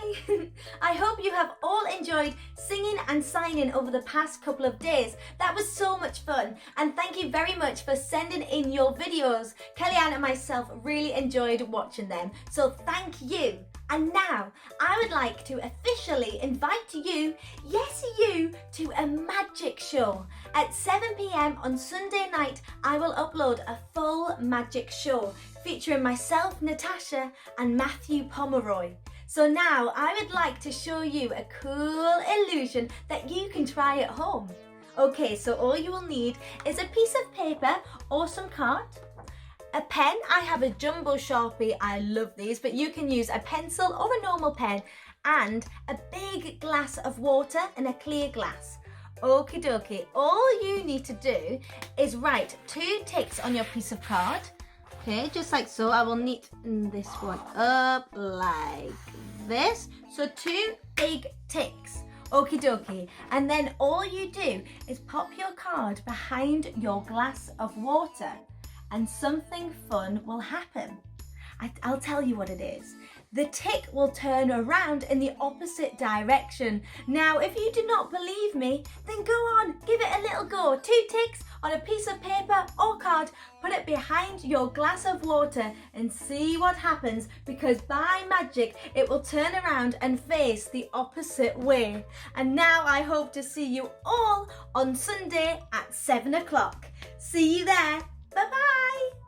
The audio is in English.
Hi! I hope you have all enjoyed singing and signing over the past couple of days. That was so much fun, and thank you very much for sending in your videos. Kellyanne and myself really enjoyed watching them, so thank you. And now I would like to officially invite you, yes you, to a magic show. At 7 p.m. on Sunday night, I will upload a full magic show featuring myself, Natasha, and Matthew Pomeroy. So now I would like to show you a cool illusion that you can try at home. Okay, so all you will need is a piece of paper or some card, a pen. I have a jumbo Sharpie, I love these, but you can use a pencil or a normal pen, and a big glass of water in a clear glass. Okie dokie, all you need to do is write 2 ticks on your piece of card. Okay, just like so. I will neaten this one up like this. So 2 big ticks. Okie dokie. And then all you do is pop your card behind your glass of water and something fun will happen. I'll tell you what it is. The tick will turn around in the opposite direction. Now, if you do not believe me, then go on, give it a little go. 2 ticks on a piece of paper or card, put it behind your glass of water and see what happens, because by magic, it will turn around and face the opposite way. And now I hope to see you all on Sunday at 7 o'clock. See you there. Bye-bye.